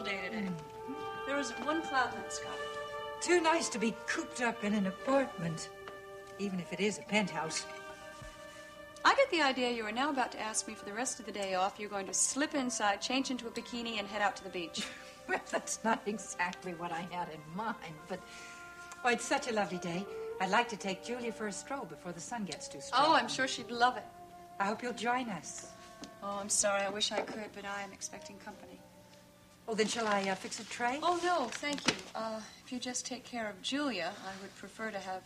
day today. There isn't one cloud in the sky. Too nice to be cooped up in an apartment, even if it is a penthouse. I get the idea you are now about to ask me for the rest of the day off. You're going to slip inside, change into a bikini, and head out to the beach. Well, that's not exactly what I had in mind, but... Oh, it's such a lovely day. I'd like to take Julia for a stroll before the sun gets too strong. Oh, I'm sure she'd love it. I hope you'll join us. Oh, I'm sorry. I wish I could, but I am expecting company. Oh, then shall I fix a tray? Oh, no, thank you. If you just take care of Julia, I would prefer to have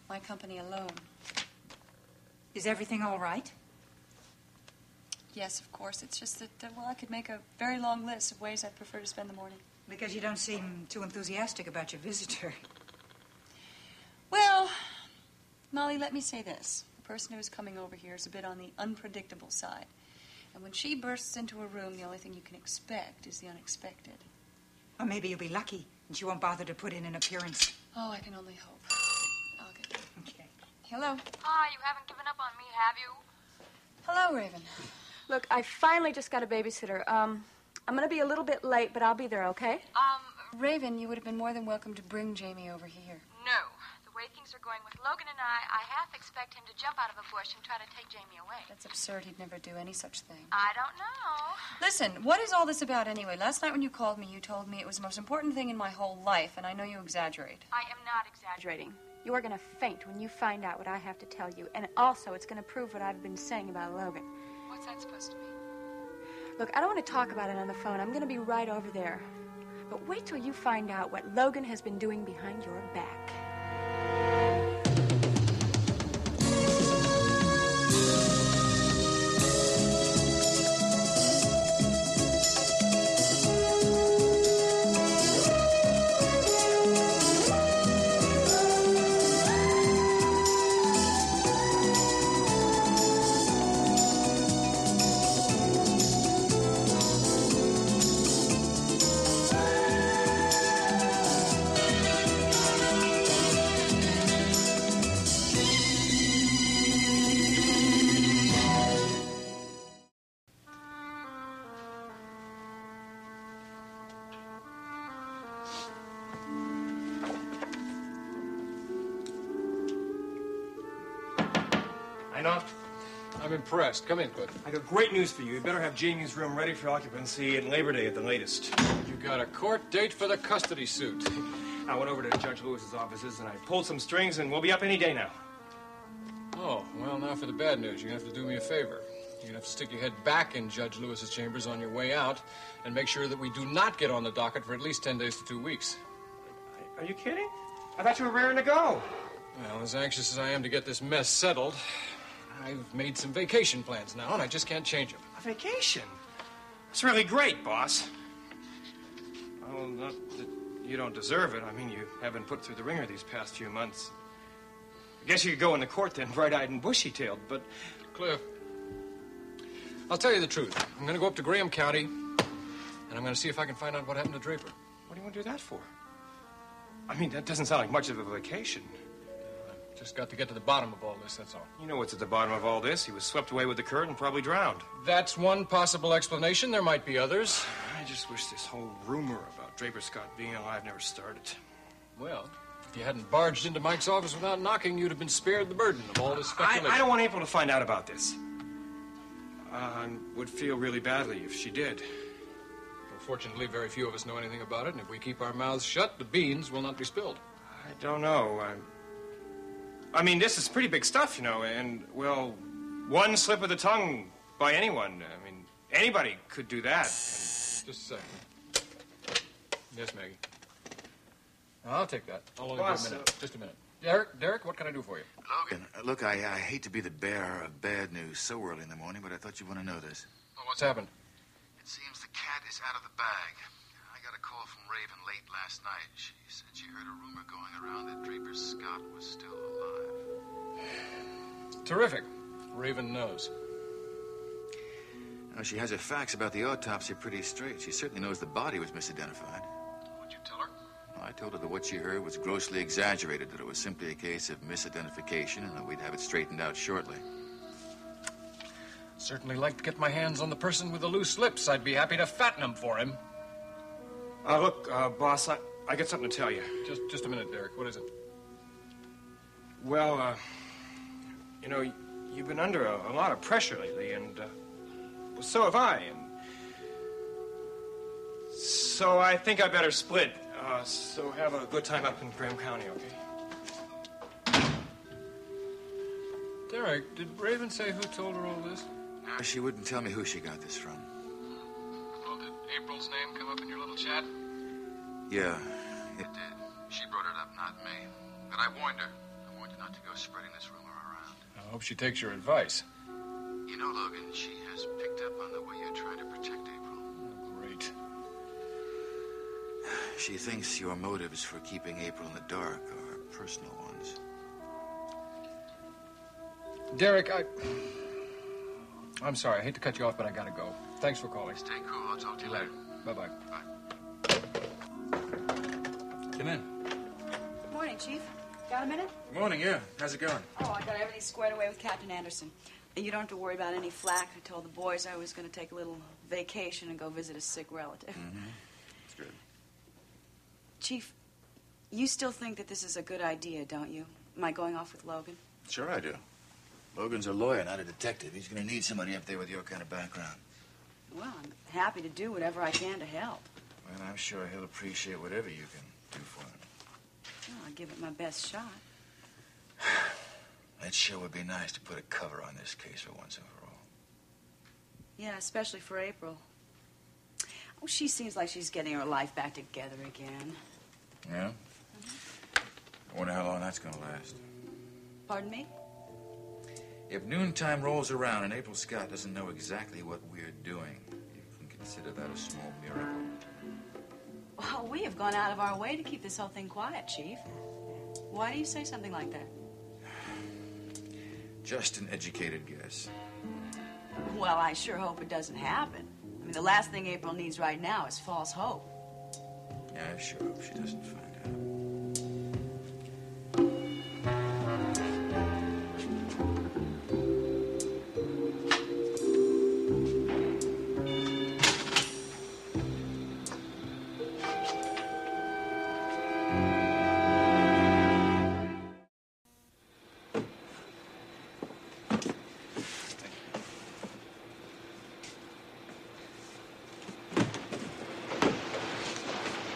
my company alone. Is everything all right? Yes, of course. It's just that, well, I could make a very long list of ways I'd prefer to spend the morning. Because you don't seem too enthusiastic about your visitor. Well, Molly, let me say this. The person who's coming over here is a bit on the unpredictable side. And when she bursts into a room, the only thing you can expect is the unexpected. Or maybe you'll be lucky and she won't bother to put in an appearance. Oh, I can only hope. I'll get there. Okay. Hello. Hi, you haven't given up on me, have you? Hello, Raven. Look, I finally just got a babysitter. I'm going to be a little bit late, but I'll be there, okay? Raven, you would have been more than welcome to bring Jamie over here. No. The way things are going with Logan and I half expect him to jump out of a bush and try to take Jamie away. That's absurd. He'd never do any such thing. I don't know. Listen, what is all this about anyway? Last night when you called me, you told me it was the most important thing in my whole life, and I know you exaggerate. I am not exaggerating. You are going to faint when you find out what I have to tell you. And also, it's going to prove what I've been saying about Logan. What's that supposed to mean? Look, I don't want to talk about it on the phone. I'm going to be right over there. But wait till you find out what Logan has been doing behind your back. I'm impressed. Come in, Cliff. I got great news for you. You better have Jamie's room ready for occupancy at Labor Day at the latest. You got a court date for the custody suit. I went over to Judge Lewis's offices and I pulled some strings and we'll be up any day now. Oh, well, now for the bad news. You're going to have to do me a favor. You're going to have to stick your head back in Judge Lewis's chambers on your way out and make sure that we do not get on the docket for at least 10 days to 2 weeks. Are you kidding? I thought you were raring to go. Well, as anxious as I am to get this mess settled, I've made some vacation plans now, and I just can't change them. A vacation? That's really great, boss. Well, not that you don't deserve it. I mean, you haven't put through the ringer these past few months. I guess you could go into court then, bright-eyed and bushy-tailed, but... Cliff, I'll tell you the truth. I'm going to go up to Graham County, and I'm going to see if I can find out what happened to Draper. What do you want to do that for? I mean, that doesn't sound like much of a vacation. Just got to get to the bottom of all this, that's all. You know what's at the bottom of all this. He was swept away with the current and probably drowned. That's one possible explanation. There might be others. I just wish this whole rumor about Draper Scott being alive never started. Well, if you hadn't barged into Mike's office without knocking, you'd have been spared the burden of all this speculation. I don't want April to find out about this. I would feel really badly if she did. Well, fortunately, very few of us know anything about it, and if we keep our mouths shut, the beans will not be spilled. I don't know. I mean, this is pretty big stuff, you know, and, well, one slip of the tongue by anyone. I mean, anybody could do that. Just a second. Yes, Maggie. I'll take that. I'll only Boss, wait a minute. Just a minute. Derek, what can I do for you? Logan, look, I hate to be the bearer of bad news so early in the morning, but I thought you'd want to know this. Well, what's happened? It seems the cat is out of the bag. I got a call from Raven late last night. She said she heard a rumor going around that Draper Scott was still alive. Terrific. Raven knows. Now, she has her facts about the autopsy pretty straight. She certainly knows the body was misidentified. What'd you tell her? I told her that what she heard was grossly exaggerated, that it was simply a case of misidentification, and that we'd have it straightened out shortly. Certainly like to get my hands on the person with the loose lips. I'd be happy to fatten him for him. Look, boss, I got something to tell you. Just a minute, Derek. What is it? Well, you know, you've been under a lot of pressure lately, and well, so have I. And so I think I better split. So have a good time up in Graham County, okay? Derek, did Raven say who told her all this? No, she wouldn't tell me who she got this from. Well, did April's name come up in your little chat? Yeah, it did. She brought it up, not me. But I warned her. I warned her not to go spreading this rumor around. I hope she takes your advice. You know, Logan, she has picked up on the way you're trying to protect April. Oh, great. She thinks your motives for keeping April in the dark are personal ones. Derek, I'm sorry. I hate to cut you off, but I gotta go. Thanks for calling. Stay cool. I'll talk to you later. Bye-bye. Bye. Come in. Morning, Chief. Got a minute? Morning, yeah. How's it going? Oh, I got everything squared away with Captain Anderson. And you don't have to worry about any flack. I told the boys I was going to take a little vacation and go visit a sick relative. Mm-hmm. That's good. Chief, you still think that this is a good idea, don't you? Am I going off with Logan? Sure I do. Logan's a lawyer, not a detective. He's going to need somebody up there with your kind of background. Well, I'm happy to do whatever I can to help. Well, I'm sure he'll appreciate whatever you can do for him. Well, I'll give it my best shot. That sure would be nice to put a cover on this case for once and for all. Yeah, especially for April. Oh, she seems like she's getting her life back together again. Yeah? I wonder how long that's going to last. Pardon me? If noontime rolls around and April Scott doesn't know exactly what we're doing, you can consider that a small miracle. Well, we have gone out of our way to keep this whole thing quiet, Chief. Why do you say something like that? Just an educated guess. Well, I sure hope it doesn't happen. I mean, the last thing April needs right now is false hope. Yeah, I sure hope she doesn't find out.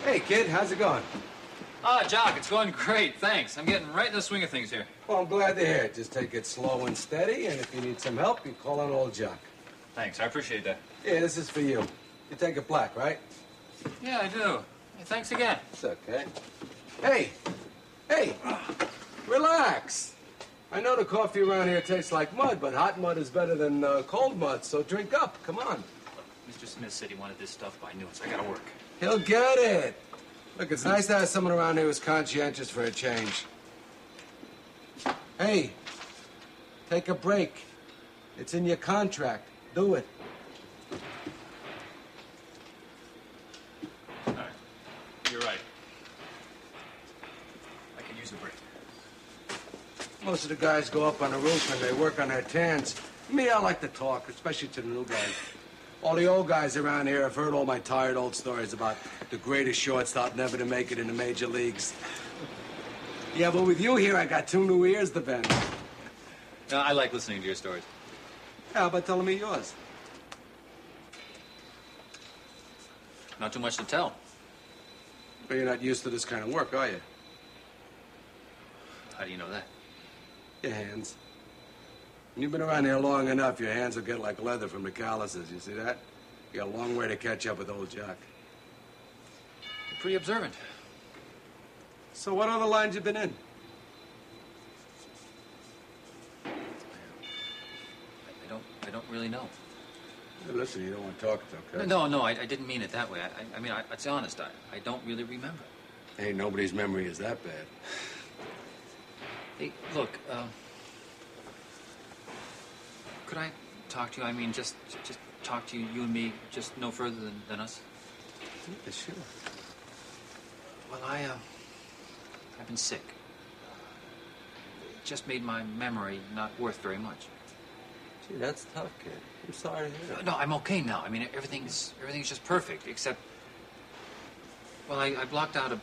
Hey, kid, how's it going? Ah, Jock, it's going great, thanks. I'm getting right in the swing of things here. Well, I'm glad to hear it. Just take it slow and steady, and if you need some help, you call on old Jock. Thanks, I appreciate that. Yeah, this is for you. You take it black, right? Yeah, I do. Hey, thanks again. It's okay. Hey, relax. I know the coffee around here tastes like mud, but hot mud is better than cold mud, so drink up. Come on. Mr. Smith said he wanted this stuff by noon, so I gotta work. He'll get it. Look, it's nice to have someone around here who's conscientious for a change. Hey, take a break. It's in your contract. Do it. All right. You're right. I can use a break. Most of the guys go up on the roof and they work on their tans. Me, I like to talk, especially to the new guys. All the old guys around here have heard all my tired old stories about the greatest shortstop never to make it in the major leagues. Yeah, but with you here, I got 2 new ears to bend. No, I like listening to your stories. How about telling me yours? Not too much to tell. But you're not used to this kind of work, are you? How do you know that? Your hands. When you've been around here long enough, your hands will get like leather from the calluses. You see that? You got a long way to catch up with old Jock. You're pretty observant. So what other lines you been in? I don't really know. Hey, listen, you don't want to talk, it's okay. No, I didn't mean it that way. I mean, it's honest. I don't really remember. Hey, nobody's memory is that bad. Hey, look, could I talk to you? I mean, just talk to you and me, just no further than us? Yeah, sure. Well, I've been sick. It just made my memory not worth very much. Gee, that's tough, kid. I'm sorry to hear that. No, I'm okay now. I mean, everything's just perfect, except Well, I blocked out a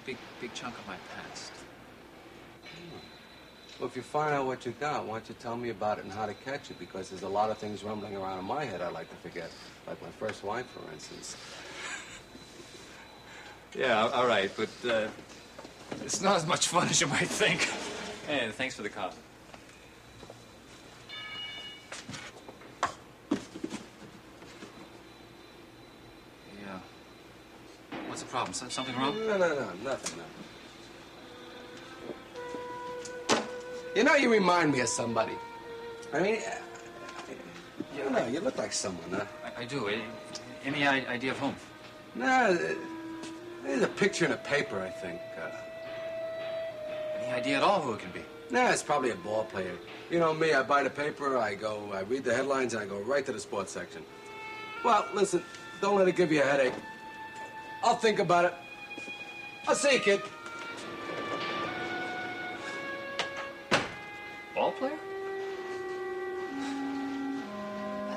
big chunk of my past. Well, if you find out what you got, why don't you tell me about it and how to catch it? Because there's a lot of things rumbling around in my head I'd like to forget. Like my first wife, for instance. Yeah, all right, but it's not as much fun as you might think. Hey, thanks for the coffee. Yeah. What's the problem? Something wrong? No, nothing. You know, you remind me of somebody. I mean, you know, you look like someone, huh? I do. Any idea of whom? No, there's a picture in a paper, I think. Any idea at all who it can be? Nah, it's probably a ball player. You know me, I buy the paper, I read the headlines, and I go right to the sports section. Well, listen, don't let it give you a headache. I'll think about it. I'll see you, kid. Ball player?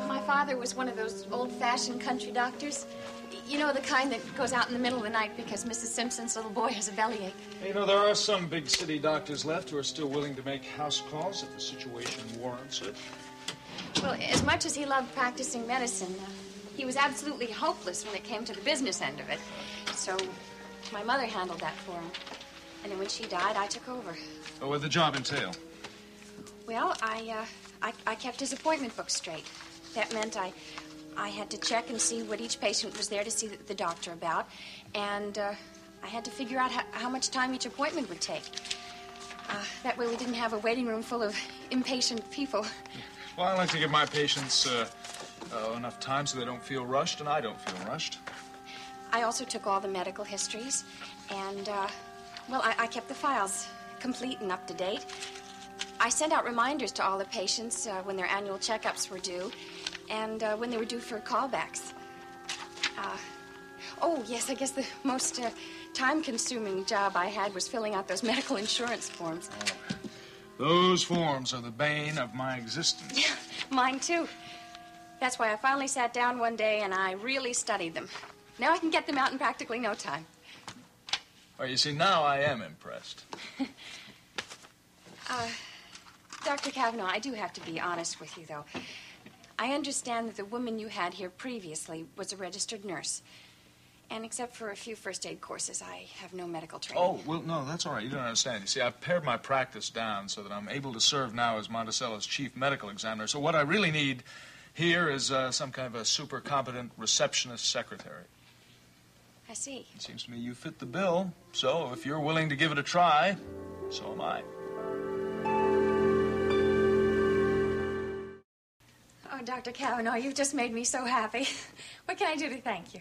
My father was one of those old-fashioned country doctors. You know, the kind that goes out in the middle of the night because Mrs. Simpson's little boy has a bellyache. You know, there are some big city doctors left who are still willing to make house calls if the situation warrants it. Well, as much as he loved practicing medicine, he was absolutely hopeless when it came to the business end of it. So my mother handled that for him. And then when she died, I took over. What would the job entail? Well, I kept his appointment book straight. That meant I had to check and see what each patient was there to see the doctor about. And I had to figure out how much time each appointment would take. That way we didn't have a waiting room full of impatient people. Well, I like to give my patients enough time so they don't feel rushed, and I don't feel rushed. I also took all the medical histories. And, well, I kept the files complete and up to date. I sent out reminders to all the patients when their annual checkups were due and when they were due for callbacks. Oh, yes, I guess the most time-consuming job I had was filling out those medical insurance forms. Oh. Those forms are the bane of my existence. Yeah, mine too. That's why I finally sat down one day and I really studied them. Now I can get them out in practically no time. Well, you see, now I am impressed. Dr. Kavanaugh, I do have to be honest with you, though. I understand that the woman you had here previously was a registered nurse. And except for a few first aid courses, I have no medical training. Oh, well, no, that's all right. You don't understand. You see, I've pared my practice down so that I'm able to serve now as Monticello's chief medical examiner. So what I really need here is some kind of a super competent receptionist secretary. I see. It seems to me you fit the bill. So if you're willing to give it a try, so am I. Oh, Dr. Kavanaugh, you've just made me so happy. What can I do to thank you?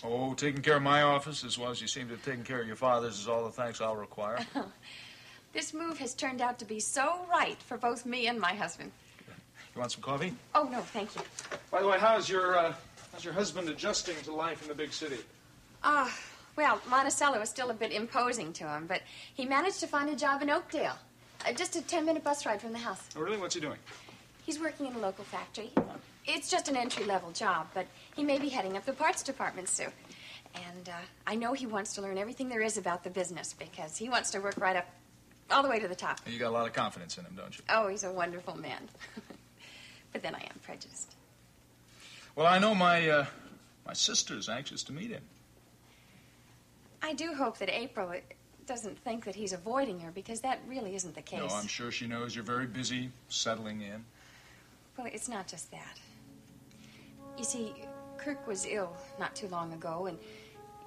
Oh, taking care of my office as well as you seem to have taken care of your father's is all the thanks I'll require. This move has turned out to be so right for both me and my husband. You want some coffee? Oh, no, thank you. By the way, how's your husband adjusting to life in the big city? Well, Monticello is still a bit imposing to him, but he managed to find a job in Oakdale. Just a 10-minute bus ride from the house. Oh, really? What's he doing? He's working in a local factory. It's just an entry-level job, but he may be heading up the parts department soon. And I know he wants to learn everything there is about the business because he wants to work right up all the way to the top. You got a lot of confidence in him, don't you? Oh, he's a wonderful man. But then I am prejudiced. Well, I know my sister's anxious to meet him. I do hope that April doesn't think that he's avoiding her because that really isn't the case. No, I'm sure she knows you're very busy settling in. Well, it's not just that. You see, Kirk was ill not too long ago, and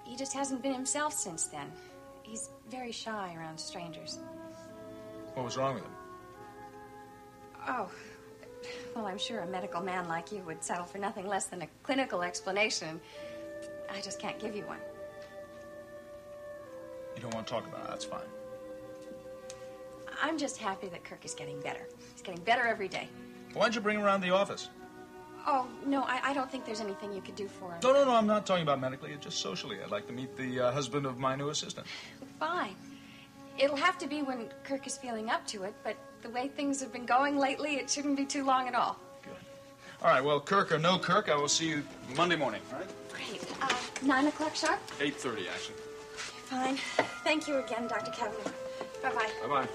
he just hasn't been himself since then. He's very shy around strangers. What was wrong with him? Oh, well, I'm sure a medical man like you would settle for nothing less than a clinical explanation. I just can't give you one. You don't want to talk about it. That's fine. I'm just happy that Kirk is getting better. He's getting better every day. Why don't you bring him around the office? Oh, no, I don't think there's anything you could do for him. No, I'm not talking about medically. Just socially. I'd like to meet the husband of my new assistant. Fine. It'll have to be when Kirk is feeling up to it, but the way things have been going lately, it shouldn't be too long at all. Good. All right, well, Kirk or no Kirk, I will see you Monday morning, all right? Great. 9 o'clock sharp? 8:30, actually. Fine. Thank you again, Dr. Kavanaugh. Bye-bye. Bye-bye.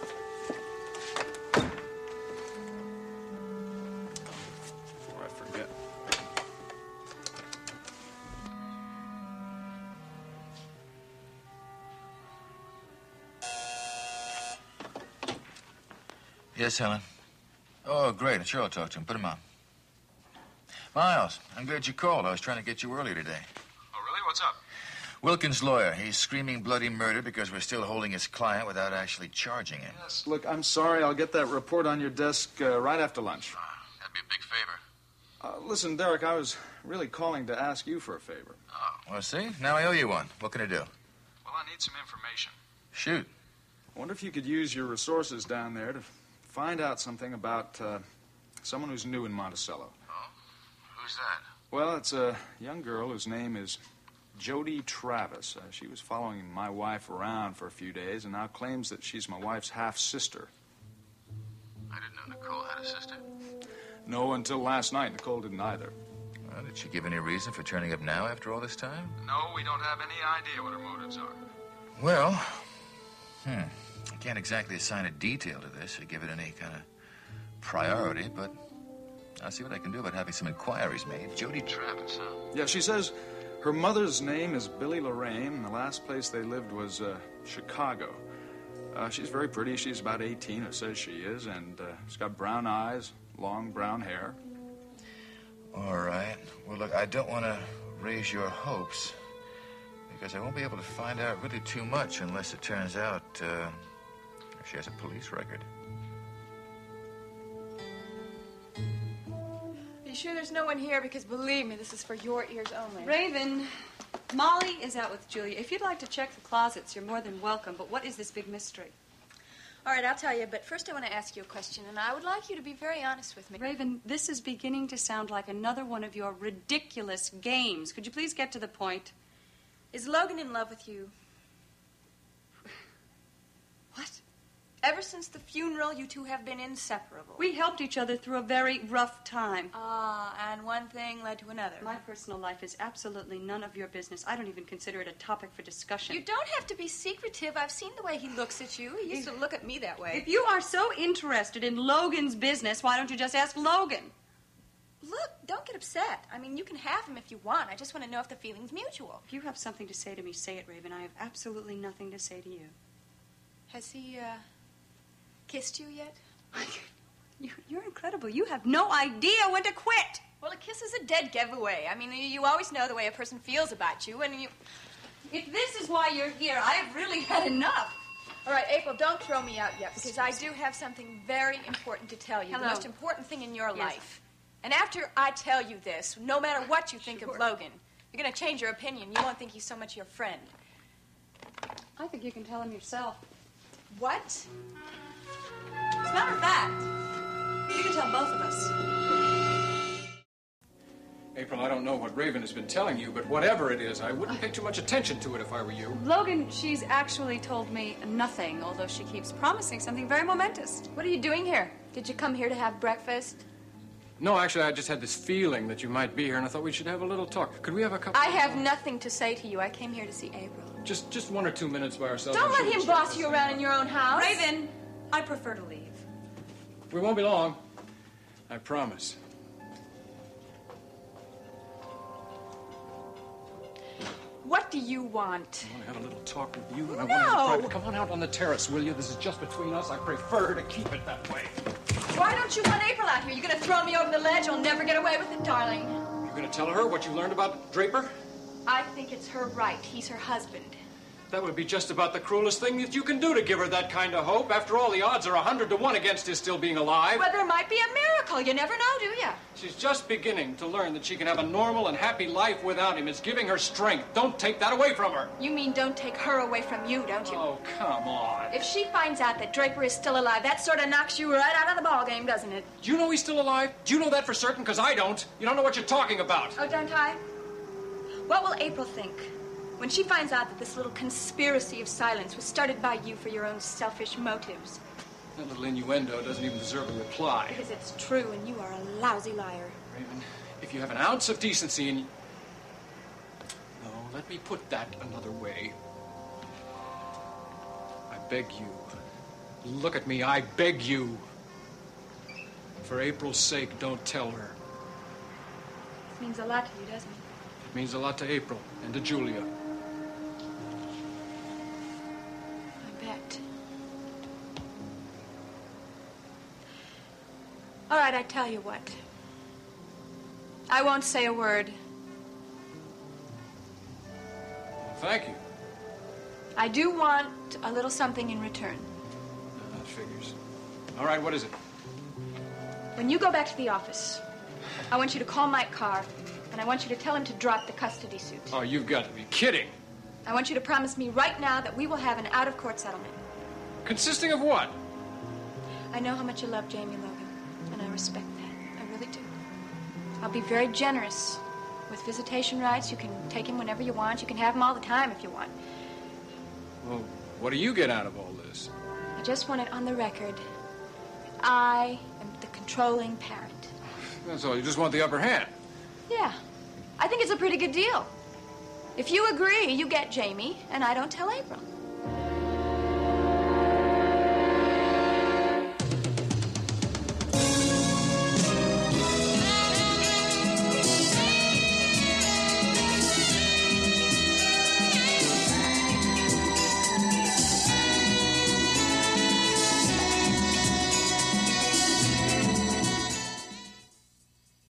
Before I forget. Yes, Helen. Oh, great. Sure, I'll talk to him. Put him on. Miles, I'm glad you called. I was trying to get you early today. Oh, really? What's up? Wilkins' lawyer. He's screaming bloody murder because we're still holding his client without actually charging him. Yes, look, I'm sorry. I'll get that report on your desk right after lunch. That'd be a big favor. Listen, Derek, I was really calling to ask you for a favor. Well, see? Now I owe you one. What can I do? Well, I need some information. Shoot. I wonder if you could use your resources down there to find out something about someone who's new in Monticello. Oh? Who's that? Well, it's a young girl whose name is Jody Travis. She was following my wife around for a few days and now claims that she's my wife's half-sister. I didn't know Nicole had a sister. No, until last night. Nicole didn't either. Well, did she give any reason for turning up now after all this time? No, we don't have any idea what her motives are. Well, I can't exactly assign a detail to this or give it any kind of priority, but I'll see what I can do about having some inquiries made. Jody Travis, huh? Yeah, she says her mother's name is Billy Lorraine, and the last place they lived was Chicago. She's very pretty. She's about 18, or says she is, and she's got brown eyes, long brown hair. All right. Well, look, I don't want to raise your hopes because I won't be able to find out really too much unless it turns out she has a police record. Are you sure there's no one here? Because believe me, this is for your ears only. Raven, Molly is out with Julia. If you'd like to check the closets, you're more than welcome. But what is this big mystery? All right, I'll tell you, but first I want to ask you a question, and I would like you to be very honest with me. Raven, this is beginning to sound like another one of your ridiculous games. Could you please get to the point? Is Logan in love with you? What? Ever since the funeral, you two have been inseparable. We helped each other through a very rough time. And one thing led to another. My personal life is absolutely none of your business. I don't even consider it a topic for discussion. You don't have to be secretive. I've seen the way he looks at you. He used to look at me that way. If you are so interested in Logan's business, why don't you just ask Logan? Look, don't get upset. I mean, you can have him if you want. I just want to know if the feeling's mutual. If you have something to say to me, say it, Raven. I have absolutely nothing to say to you. Has he, kissed you yet? You're incredible. You have no idea when to quit. Well, a kiss is a dead giveaway. I mean, you always know the way a person feels about you, and you... If this is why you're here, I've really had enough. All right, April, don't throw me out yet, because I do have something very important to tell you. Hello. The most important thing in your Yes. life. And after I tell you this, no matter what you think of Logan, you're going to change your opinion. You won't think he's so much your friend. I think you can tell him yourself. What? As a matter of fact, you can tell both of us. April, I don't know what Raven has been telling you, but whatever it is, I wouldn't pay too much attention to it if I were you. Logan, she's actually told me nothing, although she keeps promising something very momentous. What are you doing here? Did you come here to have breakfast? No, actually, I just had this feeling that you might be here, and I thought we should have a little talk. Could we have a couple? I have nothing to say to you. I came here to see April. Just 1 or 2 minutes by ourselves. Don't I'm let sure him we'll boss you around in your own house. Raven, I prefer to leave. We won't be long. I promise. What do you want? I want to have a little talk with you, and I No! want to have private. Come on out on the terrace, will you? This is just between us. I prefer to keep it that way. Why don't you want April out here? You're going to throw me over the ledge. You'll never get away with it, darling. You're going to tell her what you learned about Draper? I think it's her right. He's her husband. That would be just about the cruelest thing that you can do to give her that kind of hope. After all, the odds are 100 to 1 against his still being alive. Well, there might be a miracle. You never know, do you? She's just beginning to learn that she can have a normal and happy life without him. It's giving her strength. Don't take that away from her. You mean don't take her away from you, don't you? Oh, come on. If she finds out that Draper is still alive, that sort of knocks you right out of the ballgame, doesn't it? Do you know he's still alive? Do you know that for certain? Because I don't. You don't know what you're talking about. Oh, don't I? What will April think when she finds out that this little conspiracy of silence was started by you for your own selfish motives? That little innuendo doesn't even deserve a reply. Because it's true, and you are a lousy liar. Raven, if you have an ounce of decency in you... No, let me put that another way. I beg you. Look at me, I beg you. For April's sake, don't tell her. This means a lot to you, doesn't it? It means a lot to April and to Julia. I bet. All right, I tell you what. I won't say a word. Well, thank you. I do want a little something in return. That figures. All right, what is it? When you go back to the office, I want you to call Mike Carr, and I want you to tell him to drop the custody suit. Oh, you've got to be kidding. I want you to promise me right now that we will have an out-of-court settlement. Consisting of what? I know how much you love Jamie, Logan, and I respect that. I really do. I'll be very generous with visitation rights. You can take him whenever you want. You can have him all the time if you want. Well, what do you get out of all this? I just want it on the record. I am the controlling parent. That's all. You just want the upper hand. Yeah. I think it's a pretty good deal. If you agree, you get Jamie, and I don't tell April.